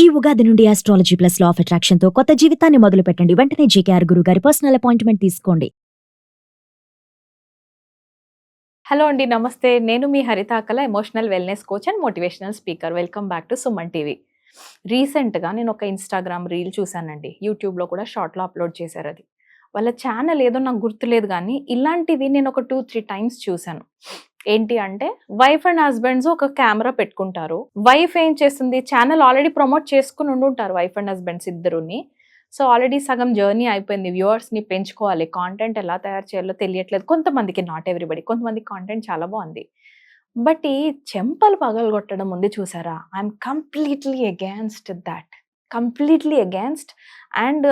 ఈ ఉగాది నుండి astrology plus law of attraction తో కొత్త జీవితాన్ని మొదలు పెట్టండి. వెంటనే జేకేఆర్ గురువు గారి పర్సనల్ అపాయింట్మెంట్ తీసుకోండి. హలో అండి, నమస్తే. నేను మీ హరితాకల emotional wellness coach and motivational speaker. Welcome back to Suman TV. రీసెంట్గా నేను ఒక ఇన్స్టాగ్రామ్ రీల్ చూశానండి. యూట్యూబ్లో కూడా షార్ట్లో అప్లోడ్ చేశారు. అది వాళ్ళ ఛానల్ ఏదో నాకు గుర్తులేదు, కానీ ఇలాంటివి నేను ఒక 2-3 టైమ్స్ చూశాను. ఏంటి అంటే, వైఫ్ అండ్ హస్బెండ్స్ ఒక కెమెరా పెట్టుకుంటారు. వైఫ్ ఏం చేస్తుంది, ఛానల్ ఆల్రెడీ ప్రమోట్ చేసుకుని ఉండుంటారు వైఫ్ అండ్ హస్బెండ్స్ ఇద్దరుని. సో ఆల్రెడీ సగం జర్నీ అయిపోయింది. వ్యూవర్స్ని పెంచుకోవాలి, కాంటెంట్ ఎలా తయారు చేయాలో తెలియట్లేదు కొంతమందికి, నాట్ ఎవ్రీబడి. కొంతమంది కాంటెంట్ చాలా బాగుంది, బట్ ఈ చెంపలు పగలగొట్టడం ఉంది చూసారా, I'm completely against that. Completely against. And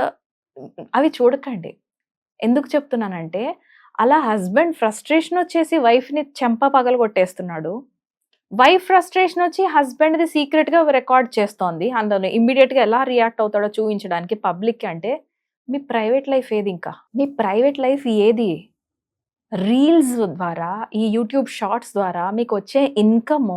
అవి చూడకండి. ఎందుకు చెప్తున్నానంటే, అలా హస్బెండ్ ఫ్రస్ట్రేషన్ వచ్చేసి వైఫ్ని చెంప పగలగొట్టేస్తున్నాడు. వైఫ్ ఫ్రస్ట్రేషన్ వచ్చి హస్బెండ్ది సీక్రెట్గా రికార్డ్ చేస్తోంది. అందులో ఇమ్మీడియట్గా ఎలా రియాక్ట్ అవుతాడో చూపించడానికి పబ్లిక్కి. అంటే మీ ప్రైవేట్ లైఫ్ ఏది? ఇంకా మీ ప్రైవేట్ లైఫ్ ఏది? రీల్స్ ద్వారా, ఈ యూట్యూబ్ షార్ట్స్ ద్వారా మీకు వచ్చే ఇన్కమ్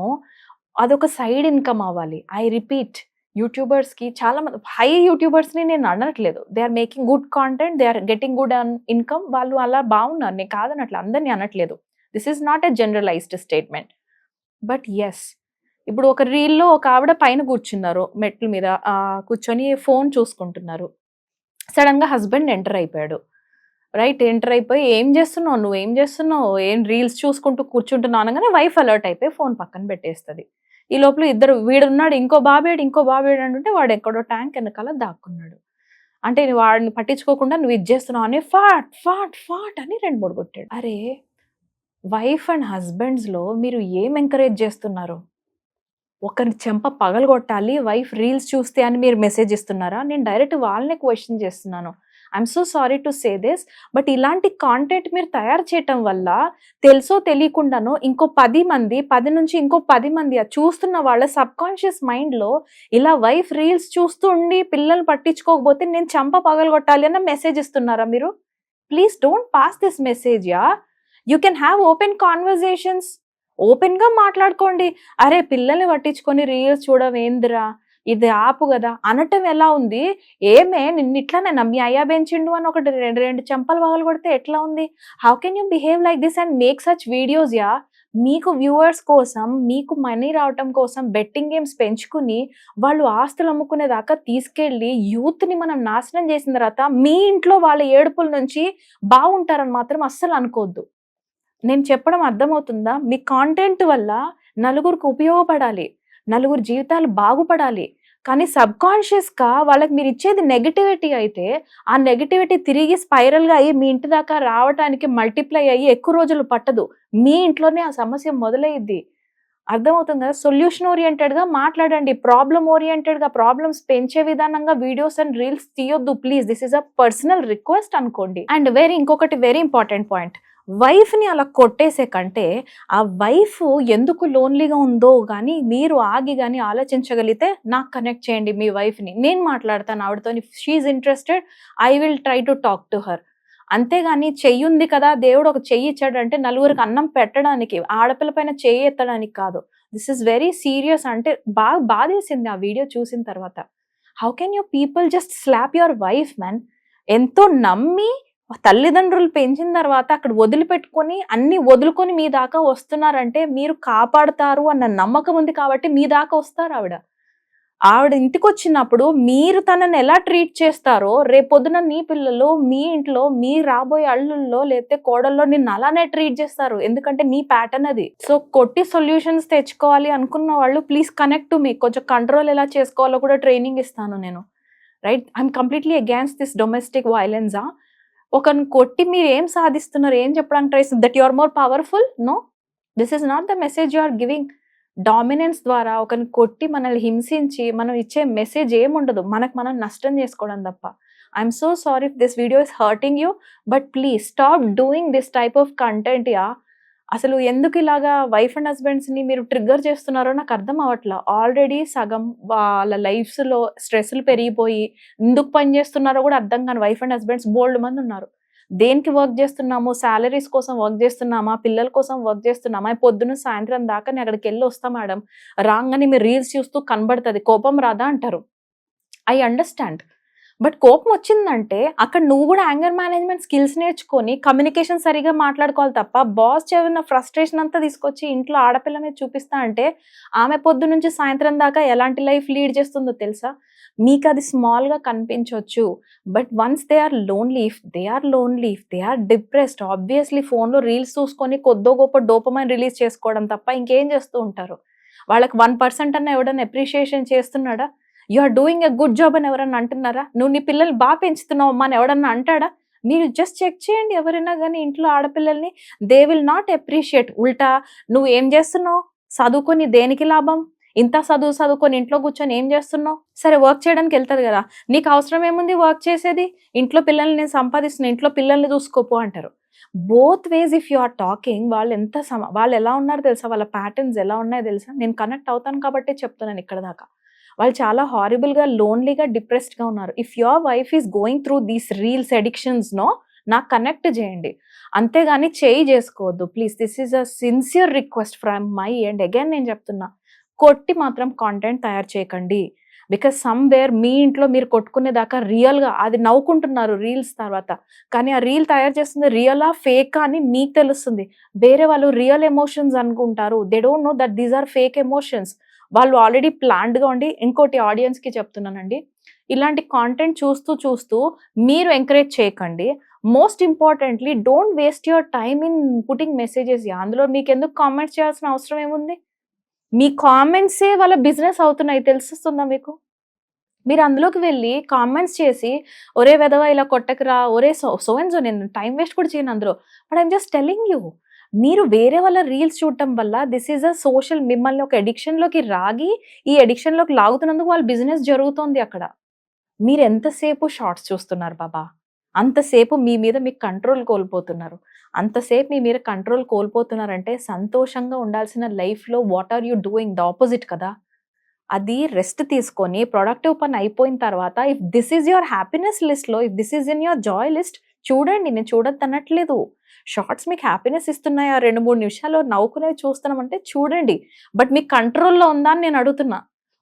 అదొక సైడ్ ఇన్కమ్ అవ్వాలి. ఐ రిపీట్, యూట్యూబర్స్కి చాలా మంది హై యూట్యూబర్స్ని నేను అనట్లేదు. They are making good content, they are getting good income. వాళ్ళు అలా బాగున్నారు, నేను కాదనట్లు, అందరినీ అనట్లేదు. This is not a generalised statement. But yes, ఇప్పుడు ఒక రీల్లో ఒక ఆవిడ పైన కూర్చున్నారు, మెట్ల మీద కూర్చొని ఫోన్ చూసుకుంటున్నారు. సడన్గా హస్బెండ్ ఎంటర్ అయిపోయాడు. రైట్, ఎంటర్ అయిపోయి ఏం చేస్తున్నావు, నువ్వేం చేస్తున్నావు, ఏం రీల్స్ చూసుకుంటూ కూర్చుంటున్నావు అనగానే వైఫ్ అలర్ట్ అయిపోయి ఫోన్ పక్కన పెట్టేస్తుంది. ఈ లోపల ఇద్దరు, వీడున్నాడు, ఇంకో బాబేడు అంటుంటే వాడు ఎక్కడో ట్యాంక్ వెనకాల దాక్కున్నాడు. అంటే వాడిని పట్టించుకోకుండా నువ్వు ఇది చేస్తున్నావు అని ఫాట్ ఫాట్ ఫాట్ అని 2-3 కొట్టాడు. అరే, వైఫ్ అండ్ హస్బెండ్స్లో మీరు ఏం ఎంకరేజ్ చేస్తున్నారు? ఒకరిని చెంప పగలగొట్టాలి వైఫ్ రీల్స్ చూస్తే అని మీరు మెసేజ్ ఇస్తున్నారా? నేను డైరెక్ట్ వాళ్ళనే క్వశ్చన్ చేస్తున్నాను. I'm so sorry to say this, but ఇలాంటి కాంటెంట్ మీరు తయారు చేయటం వల్ల తెలుసో తెలియకుండానో ఇంకో 10 నుంచి ఇంకో 10 మంది చూస్తున్న వాళ్ళ సబ్కాన్షియస్ మైండ్లో ఇలా వైఫ్ రీల్స్ చూస్తూ ఉండి పిల్లలు పట్టించుకోకపోతే నేను చెంప పగలగొట్టాలి అన్న మెసేజ్ ఇస్తున్నారా మీరు? Please don't pass this message. You can have open conversations. ఓపెన్గా మాట్లాడుకోండి. అరే, పిల్లల్ని పట్టించుకొని రీల్స్ చూడవేందిరా, ఇది ఆపు కదా అనటం ఎలా ఉంది? ఏమే నిన్ను ఇట్లానే నమ్మి అయ్యా పెంచిండు అని ఒకటి రెండు చెంపలు పగలు కొడితే ఎట్లా ఉంది? How can you behave like this and make such videos? మీకు వ్యూవర్స్ కోసం, మీకు మనీ రావటం కోసం బెట్టింగ్ గేమ్స్ పెంచుకుని వాళ్ళు ఆస్తులు అమ్ముకునేదాకా తీసుకెళ్ళి యూత్ని మనం నాశనం చేసిన తర్వాత మీ ఇంట్లో వాళ్ళ ఏడుపుల నుంచి బాగుంటారని మాత్రం అస్సలు అనుకోవద్దు. నేను చెప్పడం అర్థమవుతుందా? మీ కాంటెంట్ వల్ల నలుగురికి ఉపయోగపడాలి, నలుగురు జీవితాలు బాగుపడాలి. కానీ సబ్కాన్షియస్గా వాళ్ళకి మీరు ఇచ్చేది నెగిటివిటీ అయితే, ఆ నెగిటివిటీ తిరిగి స్పైరల్గా అయ్యి మీ ఇంటి దాకా రావడానికి మల్టిప్లై అయ్యి ఎక్కువ రోజులు పట్టదు. మీ ఇంట్లోనే ఆ సమస్య మొదలయ్యిద్ది. అర్థమవుతుంది కదా? సొల్యూషన్ ఓరియంటెడ్గా మాట్లాడండి. ప్రాబ్లమ్ ఓరియంటెడ్గా, ప్రాబ్లమ్స్ పెంచే విధానంగా వీడియోస్ అండ్ రీల్స్ తీయొద్దు please. This is a personal request అనుకోండి. అండ్ ఇంకొకటి వెరీ ఇంపార్టెంట్ పాయింట్, వైఫ్ని అలా కొట్టేసే కంటే ఆ వైఫ్ ఎందుకు లోన్లీగా ఉందో కానీ మీరు ఆగి కానీ ఆలోచించగలిగితే నాకు కనెక్ట్ చేయండి మీ వైఫ్ని, నేను మాట్లాడతాను ఆవిడతో. She's interested, I will try to talk to her. అంతేగాని చెయ్యి ఉంది కదా, దేవుడు ఒక చెయ్యి ఇచ్చాడంటే నలుగురికి అన్నం పెట్టడానికి, ఆడపిల్ల పైన చెయ్యి ఎత్తడానికి కాదు. This is very serious. అంటే బాగా బాధేసింది ఆ వీడియో చూసిన తర్వాత. How can you people just slap your wife man? ఎంతో నమ్మి తల్లిదండ్రులు పెంచిన తర్వాత అక్కడ వదిలిపెట్టుకొని అన్ని వదులుకొని మీ దాకా వస్తున్నారంటే మీరు కాపాడతారు అన్న నమ్మకం ఉంది కాబట్టి మీ దాకా వస్తారు. ఆవిడ ఇంటికి వచ్చినప్పుడు మీరు తనని ఎలా ట్రీట్ చేస్తారో రేపొద్దున నీ పిల్లలు మీ ఇంట్లో మీ రాబోయే అల్లుల్లో లేకపోతే కోడల్లో నిన్ను అలానే ట్రీట్ చేస్తారు. ఎందుకంటే నీ ప్యాటర్న్ అది. సో కొట్టి సొల్యూషన్స్ తెచ్చుకోవాలి అనుకున్న వాళ్ళు ప్లీజ్ కనెక్ట్ టు మీ. కొంచెం కంట్రోల్ ఎలా చేసుకోవాలో కూడా ట్రైనింగ్ ఇస్తాను నేను. Right, I'm completely against this domestic violence. ఒకరిని కొట్టి మీరు ఏం సాధిస్తున్నారు, ఏం చెప్పడానికి ట్రై చేస్తున్నారు? That you are more powerful? No, this is not the message you are giving. Dominance ద్వారా ఒకరిని కొట్టి మనల్ని హింసించి మనం ఇచ్చే మెసేజ్ ఏముండదు, మనకు మనం నష్టం చేసుకోవడం తప్ప. I'm so sorry if this video is hurting you, but please stop doing this type of content. అసలు ఎందుకు ఇలాగా వైఫ్ అండ్ హస్బెండ్స్ని మీరు ట్రిగ్గర్ చేస్తున్నారో నాకు అర్థం అవ్వట్లా. ఆల్రెడీ సగం వాళ్ళ లైఫ్స్లో స్ట్రెస్లు పెరిగిపోయి ఎందుకు పని చేస్తున్నారో కూడా అర్థం కాని వైఫ్ అండ్ హస్బెండ్స్ బోల్డ్ మంది ఉన్నారు. దేనికి వర్క్ చేస్తున్నాము? సాలరీస్ కోసం వర్క్ చేస్తున్నామా, పిల్లల కోసం వర్క్ చేస్తున్నామా? పొద్దున్న సాయంత్రం దాకా నేను అక్కడికి వెళ్ళి వస్తా మేడం, రాగానే మీరు రీల్స్ చూస్తూ కనబడుతుంది, కోపం రాదా అంటారు. I understand. బట్ కోపం వచ్చిందంటే అక్కడ నువ్వు కూడా యాంగర్ మేనేజ్‌మెంట్ స్కిల్స్ నేర్చుకొని కమ్యూనికేషన్ సరిగ్గా మాట్లాడుకోవాలి తప్ప, బాస్ చెవిన ఫ్రస్ట్రేషన్ అంతా తీసుకొచ్చి ఇంట్లో ఆడపిల్ల మీద చూపిస్తా అంటే, ఆమె పొద్దున్నుంచి సాయంత్రం దాకా ఎలాంటి లైఫ్ లీడ్ చేస్తుందో తెలుసా? మీకది స్మాల్‌గా కనిపించొచ్చు. But once they are lonely, if they are depressed, obviously ఫోన్‌లో రీల్స్ చూసుకొని కొద్దో గొప్ప డోపమైన్ రిలీజ్ చేసుకోవడం తప్ప ఇంకేం చేస్తూ ఉంటారు? వాళ్ళకి 1% అన్నా ఎవడన్నా అప్రిషియేషన్ చేస్తున్నాడా? You are doing a good job అని ఎవరన్నా అంటున్నారా? నువ్వు నీ పిల్లల్ని పెంచుతున్నావమ్మా అని ఎవడన్నా అంటాడా? మీరు జస్ట్ చెక్ చేయండి ఎవరైనా గాని ఇంట్లో ఆడపిల్లల్ని. They will not appreciate. ఉల్టా నువ్వు ఏం చేస్తున్నావు? చదువుకొని దేనికి లాభం? ఇంత చదువుకొని ఇంట్లో కూర్చొని ఏం చేస్తున్నావు? సరే వర్క్ చేయడానికి వెళ్తది కదా! నీకు అవసరం ఏముంది వర్క్ చేసేది? ఇంట్లో పిల్లల్ని నేను సంపాదిస్తున్నా, ఇంట్లో పిల్లల్ని చూసుకోపో అంటారు. Both ways if you are talking వాళ్ళు ఎలా ఉన్నారో తెలుసా? వాళ్ళ ప్యాటర్న్స్ ఎలా ఉన్నాయో తెలుసా? నేను కనెక్ట్ అవుతాను కాబట్టే చెప్తున్నాను ఇక్కడ దాకా. వాళ్ళు చాలా హారిబుల్‌గా, లోన్లీగా, డిప్రెస్డ్‌గా ఉన్నారు. If your wife is going through these reels అడిక్షన్స్‌నో నాకు కనెక్ట్ చేయండి. అంతేగాని చేయి చేసుకోవద్దు. Please this is a sincere request from my end. Again నేను చెప్తున్నా. కొట్టి మాత్రం కాంటెంట్ తయారు చేయకండి. బికాజ్ సమ్‌వేర్ మీ ఇంట్లో మీరు కొట్టుకునేదాకా రియల్‌గా అది నవ్వుకుంటున్నారు రీల్స్ తర్వాత. కానీ ఆ రీల్ తయారు చేస్తుంది రియలా? ఫేకా? అని మీకు తెలుస్తుంది. వేరే వాళ్ళు రియల్ ఎమోషన్స్ అనుకుంటారు. They don't know that these are fake emotions. వాళ్ళు ఆల్రెడీ ప్లాన్డ్‌గా ఉండి ఇంకోటి ఆడియన్స్‌కి చెప్తున్నానండి. ఇలాంటి కాంటెంట్ చూస్తూ మీరు ఎంకరేజ్ చేయకండి. Most importantly don't waste your time in putting messages. అందులో మీకెందుకు కామెంట్స్ చేయాల్సిన అవసరం ఏముంది? మీ కామెంట్సే వాళ్ళ బిజినెస్ అవుతున్నాయి తెలుస్తుందా మీకు? మీరు అందులోకి వెళ్లి కామెంట్స్ చేసి, "ఒరేయ్ వెధవ ఇలా కొట్టకురా, ఒరేయ్ సో అండ్ సో" నేను టైమ్ వేస్ట్ కూడా చేయను అందులో. But I am just telling you. మీరు వేరే వాళ్ళ రీల్స్ చూడటం వల్ల దిస్ ఈస్ అ సోషల్ మిమ్మల్ని ఒక అడిక్షన్‌లోకి ఈ అడిక్షన్‌లోకి లాగుతున్నందుకు వాళ్ళ బిజినెస్ జరుగుతోంది అక్కడ. మీరు ఎంతసేపు షార్ట్స్ చూస్తున్నారు బాబా? అంతసేపు మీ మీద మీకు కంట్రోల్ కోల్పోతున్నారు. అంతసేపు మీ మీద కంట్రోల్ కోల్పోతున్నారంటే సంతోషంగా ఉండాల్సిన లైఫ్‌లో what are you doing? The opposite కదా! అది రెస్ట్ తీసుకొని ప్రొడక్టివ్ పని అయిపోయిన తర్వాత if this is your happiness లిస్ట్‌లో, if this is in your joy list చూడండి. నేను చూడొద్దనట్లేదు. షార్ట్స్ మీకు హ్యాపీనెస్ ఇస్తున్నాయా? 2, 3 నిమిషాలు నవ్వుకునేది చూస్తున్నామంటే చూడండి. బట్ మీ కంట్రోల్‌లో ఉందా అని నేను అడుగుతున్నా.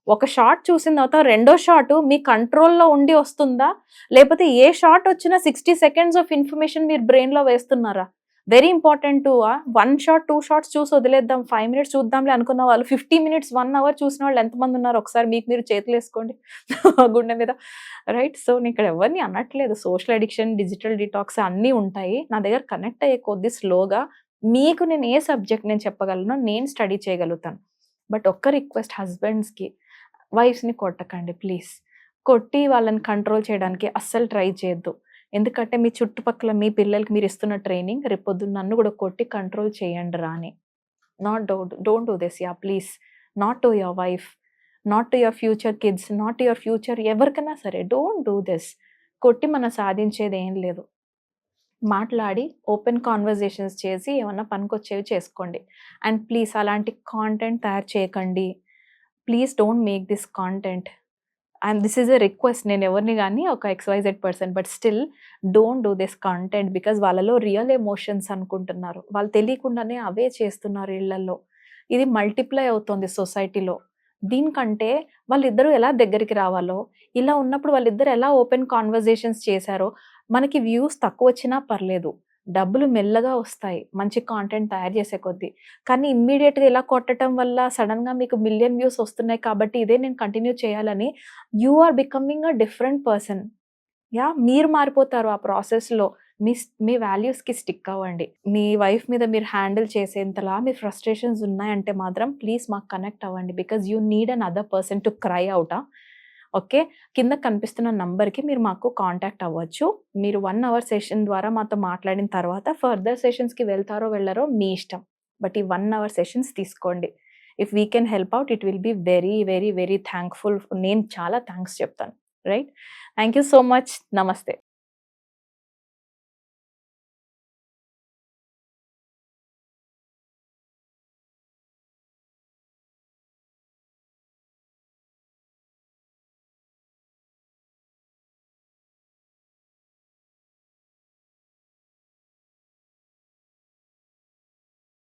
ఒక షార్ట్ చూసిన తర్వాత రెండో షార్ట్ మీ కంట్రోల్‌లో ఉండి వస్తుందా? లేకపోతే ఏ షార్ట్ వచ్చినా 60 సెకండ్స్ ఆఫ్ ఇన్ఫర్మేషన్ మీరు బ్రెయిన్‌లో వేస్తున్నారా? వెరీ ఇంపార్టెంట్ 1 షాట్, 2 షాట్స్ చూసి వదిలేద్దాం. 5 మినిట్స్ చూద్దాంలే అనుకున్న వాళ్ళు 50 మినిట్స్, 1 అవర్ చూసిన వాళ్ళు ఎంతమంది ఉన్నారు? ఒకసారి మీకు మీరు చేతులేసుకోండి గుండె మీద. రైట్. సో నేను ఇక్కడ ఎవరిని అనట్లేదు. సోషల్ అడిక్షన్, డిజిటల్ డిటాక్స్ అన్నీ ఉంటాయి. నా దగ్గర కనెక్ట్ అయ్యే కొద్దీ స్లోగా మీకు నేను ఏ సబ్జెక్ట్ నేను చెప్పగలనో నేను స్టడీ చేయగలుగుతాను. బట్ ఒక్క రిక్వెస్ట్ హస్బెండ్స్‌కి, వైఫ్స్‌ని కొట్టకండి ప్లీజ్. కొట్టి వాళ్ళని కంట్రోల్ చేయడానికి అస్సలు ట్రై చేయొద్దు. ఎందుకంటే మీ చుట్టుపక్కల మీ పిల్లలకి మీరు ఇస్తున్న ట్రైనింగ్ రేపొద్దున నన్ను కూడా కొట్టి కంట్రోల్ చేయండిరా అని. Don't do this yeah! Please. Not to your wife, not to your future kids, not to your future ఎవరికైనా సరే డోంట్ డూ దిస్. కొట్టి మనం సాధించేది ఏం లేదు. మాట్లాడి ఓపెన్ కాన్వర్జేషన్స్ చేసి ఏమన్నా పనికొచ్చేవి చేసుకోండి. అండ్ ప్లీజ్ అలాంటి కాంటెంట్ తయారు చేయకండి. Please don't make this content. And this is a request. నేను ఎవరిని గాని ఒక XYZ person but still don't do this content because వాళ్ళలో రియల్ ఎమోషన్స్ అనుకుంటున్నారు. వాళ్ళు తెలియకుండానే అవే చేస్తున్నారు ఇళ్లల్లో. ఇది మల్టిప్లై అవుతోంది సొసైటీలో. దీనికంటే వాళ్ళిద్దరూ ఎలా దగ్గరికి రావాలో, ఇలా ఉన్నప్పుడు వాళ్ళిద్దరు ఎలా ఓపెన్ కాన్వర్జేషన్స్ చేశారో, మనకి వ్యూస్ తక్కువొచ్చినా పర్లేదు. డబ్బులు మెల్లగా వస్తాయి. మంచి కాంటెంట్ తయారు చేసే కొద్దీ. కానీ ఇమ్మీడియేట్‌గా ఇలా కొట్టటం వల్ల సడెన్‌గా మీకు మిలియన్ వ్యూస్ వస్తున్నాయి కాబట్టి ఇదే నేను కంటిన్యూ చేయాలని you are becoming a different person. Yeah! మీరు మారిపోతారు ఆ ప్రాసెస్‌లో. మీ వాల్యూస్‌కి స్టిక్ అవ్వండి. మీ వైఫ్ మీద మీరు హ్యాండిల్ చేసేంతలా మీ ఫ్రస్ట్రేషన్స్ ఉన్నాయంటే మాత్రం ప్లీజ్ మాకు కనెక్ట్ అవ్వండి. Because you need an other person to cry out. Okay. కింద కనిపిస్తున్న నంబర్‌కి మీరు మాకు కాంటాక్ట్ అవ్వచ్చు. మీరు 1 అవర్ సెషన్ ద్వారా మాతో మాట్లాడిన తర్వాత ఫర్దర్ సెషన్స్‌కి వెళ్తారో వెళ్ళరో మీ ఇష్టం. బట్ ఈ 1 అవర్ సెషన్స్ తీసుకోండి. If we can help out it will be very, very, very thankful. నేను చాలా థాంక్స్ చెప్తాను. Right. Thank you so much. నమస్తే.